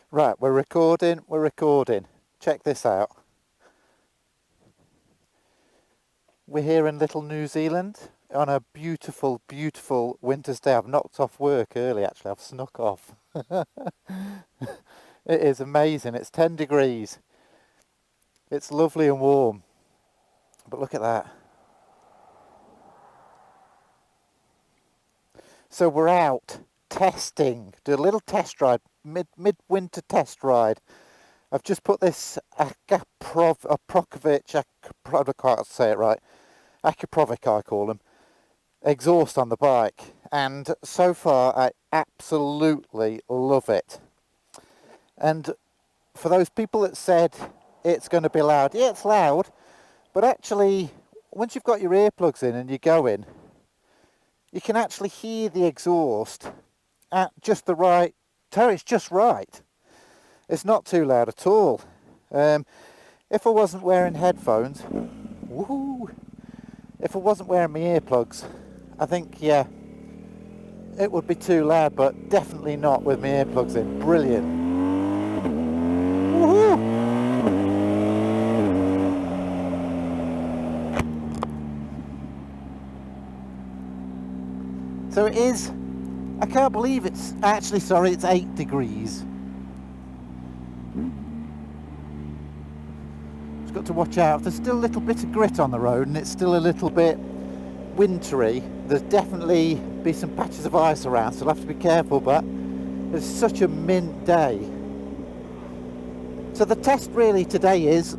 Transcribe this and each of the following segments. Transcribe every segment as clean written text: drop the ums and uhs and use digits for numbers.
Right, we're recording. Check this out. We're here in little New Zealand on a beautiful, beautiful winter's day. I've knocked off work early, actually. I've snuck off. It is amazing. It's 10 degrees. It's lovely and warm. But look at that. So we're out testing. Do a little test ride, mid-winter test ride. I've just put this Akravrovic, I can't say it right, Akravrovic I call him, exhaust on the bike. And so far I absolutely love it. And for those people that said it's going to be loud, yeah, it's loud, but actually once you've got your earplugs in and you go in, you can actually hear the exhaust at just the right tone. It's just right. It's not too loud at all. If I wasn't wearing headphones, if I wasn't wearing my earplugs, I think, yeah, it would be too loud, but definitely not with my earplugs in. Brilliant. Woohoo! So it is, I can't believe it's actually, sorry, it's 8 degrees. Just got to watch out. There's still a little bit of grit on the road and it's still a little bit wintry. There's definitely be some patches of ice around, so I'll have to be careful, but it's such a mint day. So the test really today is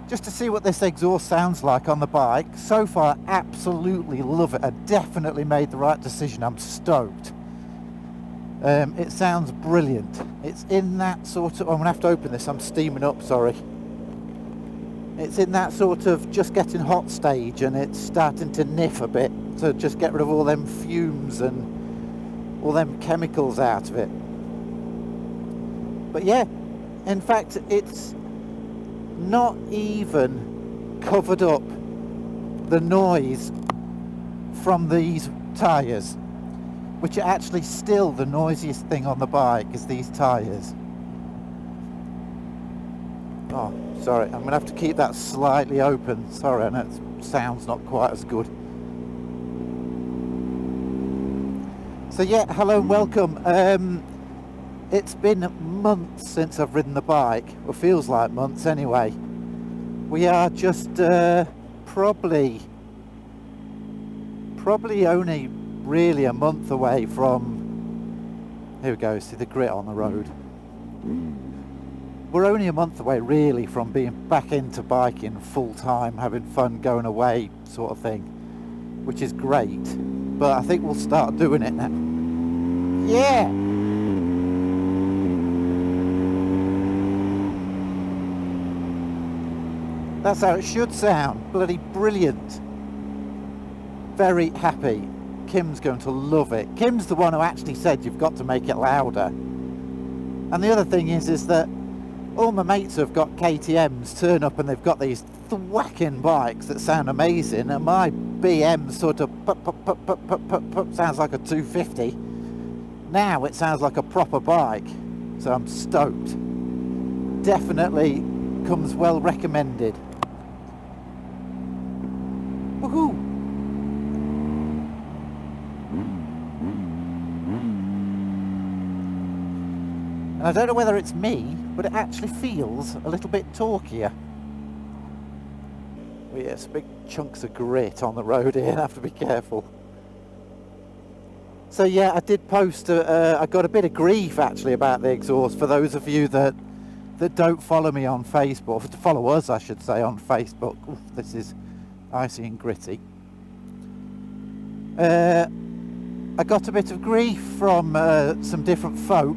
just to see what this exhaust sounds like on the bike. So far, absolutely love it. I definitely made the right decision. I'm stoked. It sounds brilliant. It's in that sort of, I'm gonna have to open this, I'm steaming up, sorry. It's in that sort of just getting hot stage, and it's starting to niff a bit to just get rid of all them fumes and all them chemicals out of it. But yeah, in fact, it's not even covered up the noise from these tyres, which are actually still the noisiest thing on the bike is these tyres. Oh, sorry, I'm gonna have to keep that slightly open. Sorry, I know it sounds not quite as good. So yeah, hello and welcome. It's been months since I've ridden the bike, or feels like months anyway. We are just probably only really a month away from, here we go, see the grit on the road. We're only a month away really from being back into biking full time, having fun, going away sort of thing, which is great, but I think we'll start doing it now. Yeah! That's how it should sound. Bloody brilliant. Very happy. Kim's going to love it. Kim's the one who actually said you've got to make it louder. And the other thing is that all my mates who have got KTMs turn up and they've got these thwacking bikes that sound amazing, and my BM sort of sounds like a 250. Now it sounds like a proper bike. So I'm stoked. Definitely comes well recommended. Woohoo! And I don't know whether it's me, but it actually feels a little bit torquier. Well, yes, big chunks of grit on the road here, I have to be careful. So yeah, I did post, I got a bit of grief actually about the exhaust for those of you that don't follow me on Facebook, to follow us I should say on Facebook. Oof, this is icy and gritty. I got a bit of grief from some different folk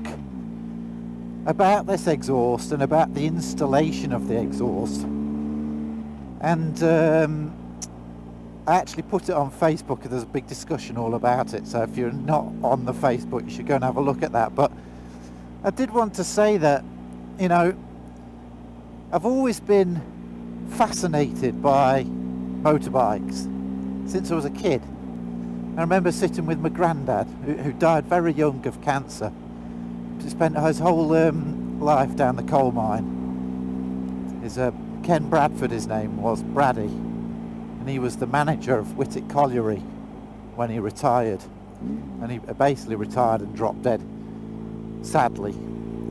about this exhaust and about the installation of the exhaust, and I actually put it on Facebook, and there's a big discussion all about it, so if you're not on the Facebook you should go and have a look at that. But I did want to say that, you know, I've always been fascinated by motorbikes since I was a kid. I remember sitting with my granddad, who died very young of cancer, spent his whole life down the coal mine. Ken Bradford, his name was, Braddy, and he was the manager of Whittick Colliery when he retired, and he basically retired and dropped dead, sadly.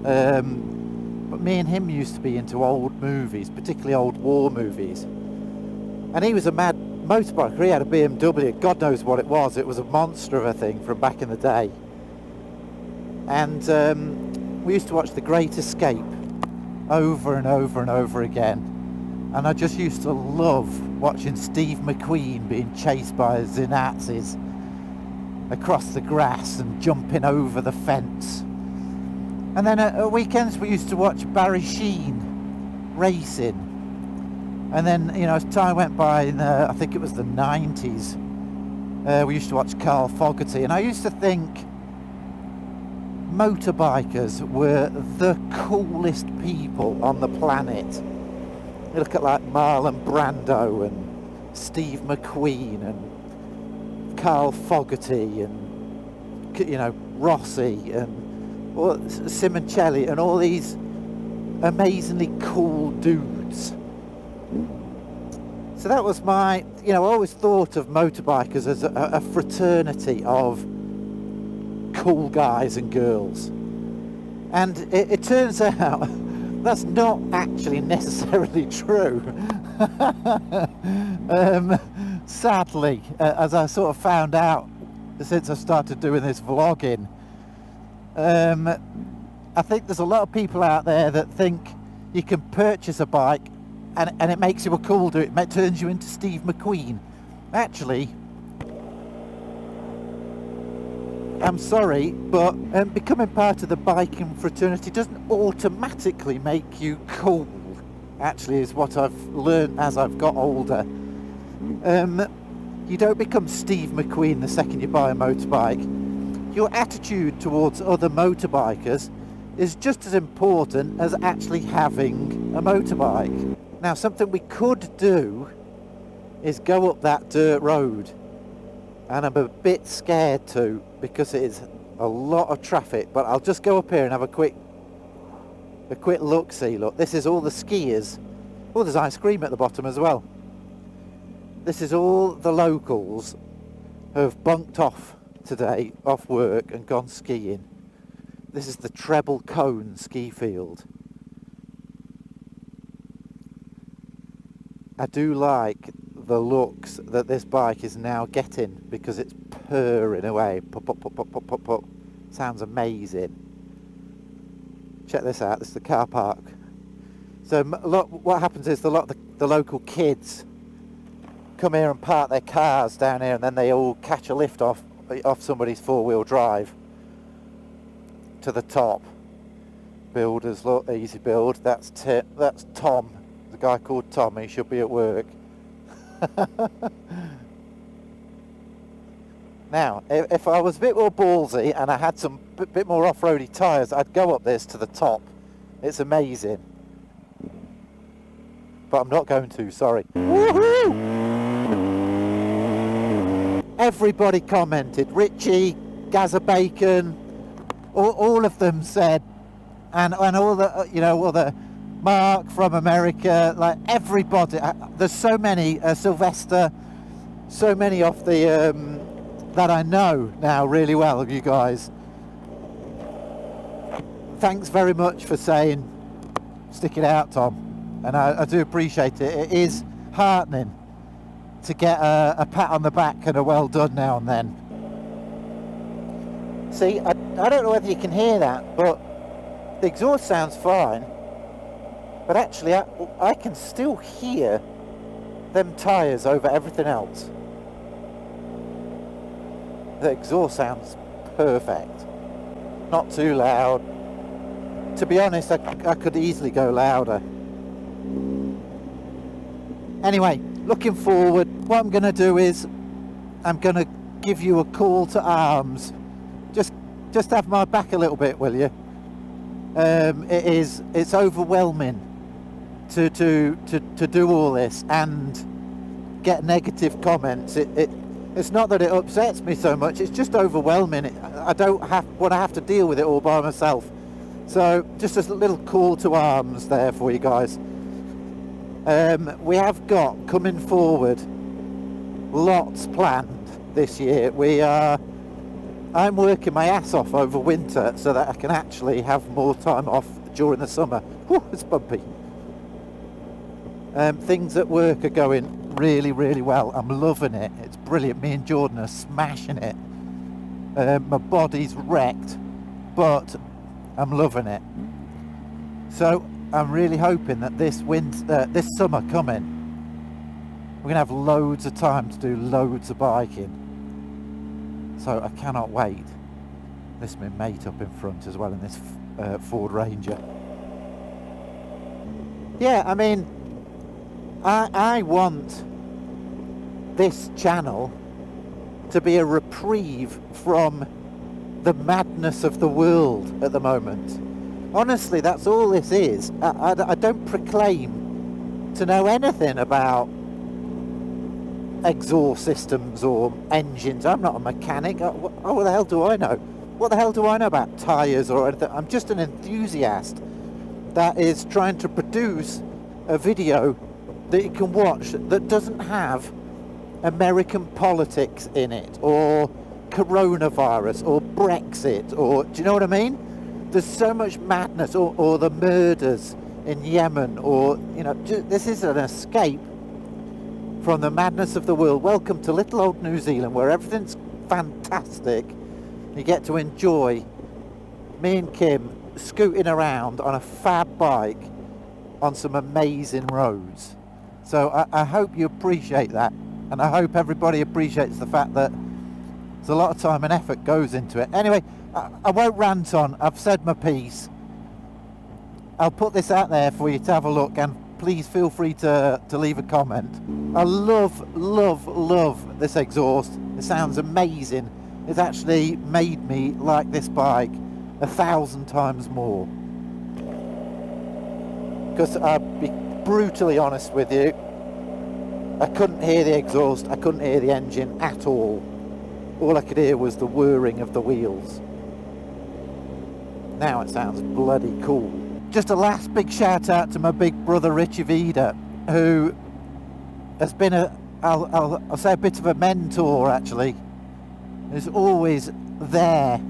But me and him used to be into old movies, particularly old war movies, and he was a mad motorbiker. He had a BMW, God knows what it was a monster of a thing from back in the day, and we used to watch The Great Escape over and over and over again. And I just used to love watching Steve McQueen being chased by the Nazis across the grass and jumping over the fence. And then at weekends we used to watch Barry Sheen racing. And then, you know, as time went by, in I think it was the 90s, we used to watch Carl Fogarty. And I used to think motorbikers were the coolest people on the planet. You look at like Marlon Brando and Steve McQueen and Carl Fogarty and, you know, Rossi and Simoncelli and all these amazingly cool dudes. So that was my, you know, I always thought of motorbikers as a fraternity of cool guys and girls. And it turns out that's not actually necessarily true. Sadly, as I sort of found out since I started doing this vlogging, I think there's a lot of people out there that think you can purchase a bike and it makes you a cool dude, it turns you into Steve McQueen. Actually, I'm sorry, but becoming part of the biking fraternity doesn't automatically make you cool, actually, is what I've learned as I've got older. You don't become Steve McQueen the second you buy a motorbike. Your attitude towards other motorbikers is just as important as actually having a motorbike. Now, something we could do is go up that dirt road, and I'm a bit scared to, because it is a lot of traffic, but I'll just go up here and have a quick look-see. Look, this is all the skiers. Oh, there's ice cream at the bottom as well. This is all the locals who have bunked off today, off work, and gone skiing. This is the Treble Cone ski field. I do like the looks that this bike is now getting, because it's purring away. Pop, pop, pop, pop, pop, pop, pop. Sounds amazing. Check this out. This is the car park. So what happens is the local kids come here and park their cars down here, and then they all catch a lift off somebody's four-wheel drive to the top. Builders, look, easy build. That's Tom. The guy called Tom. He should be at work. Now, if I was a bit more ballsy and I had some bit more off-roady tyres, I'd go up this to the top. It's amazing. But I'm not going to, sorry. Woohoo! Everybody commented. Richie, Gaza Bacon, all of them said, and all the, you know, all the Mark from America, like everybody. There's so many, Sylvester, so many of the that I know now really well of you guys. Thanks very much for saying, stick it out, Tom, and I do appreciate it. It is heartening to get a pat on the back and a well done now and then. See, I don't know whether you can hear that, but the exhaust sounds fine. But actually, I can still hear them tyres over everything else. The exhaust sounds perfect. Not too loud. To be honest, I could easily go louder. Anyway, looking forward, what I'm going to do is I'm going to give you a call to arms. Just have my back a little bit, will you? It's overwhelming to do all this and get negative comments. It's not that it upsets me so much, it's just overwhelming. I don't want to have to deal with it all by myself. So just a little call to arms there for you guys. We have got coming forward lots planned this year. I'm working my ass off over winter so that I can actually have more time off during the summer. Whew, it's bumpy. Things at work are going really, really well. I'm loving it. It's brilliant. Me and Jordan are smashing it. My body's wrecked, but I'm loving it. So I'm really hoping that this summer coming, we're going to have loads of time to do loads of biking. So I cannot wait. This is my mate up in front as well in this Ford Ranger. Yeah, I mean, I want this channel to be a reprieve from the madness of the world at the moment. Honestly, that's all this is. I don't proclaim to know anything about exhaust systems or engines. I'm not a mechanic. What the hell do I know? What the hell do I know about tyres or anything? I'm just an enthusiast that is trying to produce a video that you can watch that doesn't have American politics in it, or coronavirus, or Brexit, or do you know what I mean? There's so much madness, or the murders in Yemen, or, you know, this is an escape from the madness of the world. Welcome to little old New Zealand, where everything's fantastic. You get to enjoy me and Kim scooting around on a fab bike on some amazing roads. So I hope you appreciate that, and I hope everybody appreciates the fact that there's a lot of time and effort goes into it. Anyway, I won't rant on. I've said my piece. I'll put this out there for you to have a look, and please feel free to leave a comment. I love this exhaust. It sounds amazing. It's actually made me like this bike 1,000 times more. Because I'll be brutally honest with you, I couldn't hear the exhaust, I couldn't hear the engine at all. All I could hear was the whirring of the wheels. Now it sounds bloody cool. Just a last big shout out to my big brother Richie Vida, who has been I'll say a bit of a mentor actually. He's always there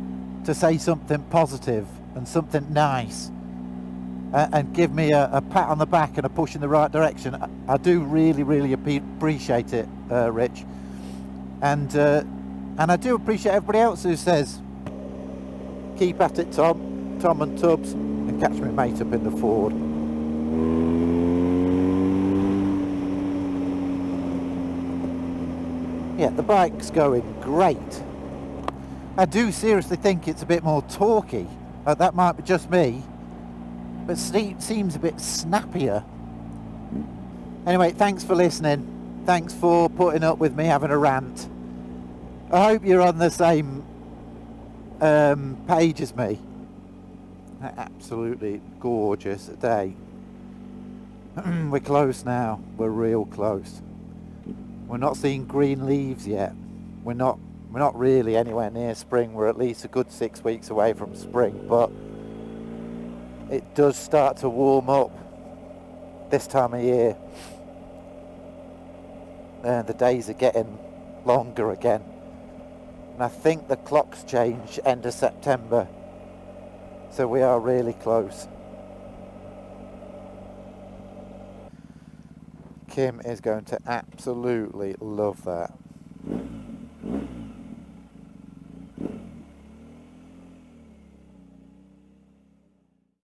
to say something positive and something nice, and give me a pat on the back and a push in the right direction. I do really appreciate it, Rich, and I do appreciate everybody else who says keep at it, Tom and Tubbs, and catch me mate up in the Ford. Yeah, the bike's going great. I do seriously think it's a bit more torquey. That might be just me, but seems a bit snappier. Anyway, thanks for listening. Thanks for putting up with me having a rant. I hope you're on the same page as me. Absolutely gorgeous day. We're close now. We're real close. We're not seeing green leaves yet. We're not really anywhere near spring. We're at least a good 6 weeks away from spring, but it does start to warm up this time of year. And the days are getting longer again. And I think the clocks change end of September. So we are really close. Kim is going to absolutely love that.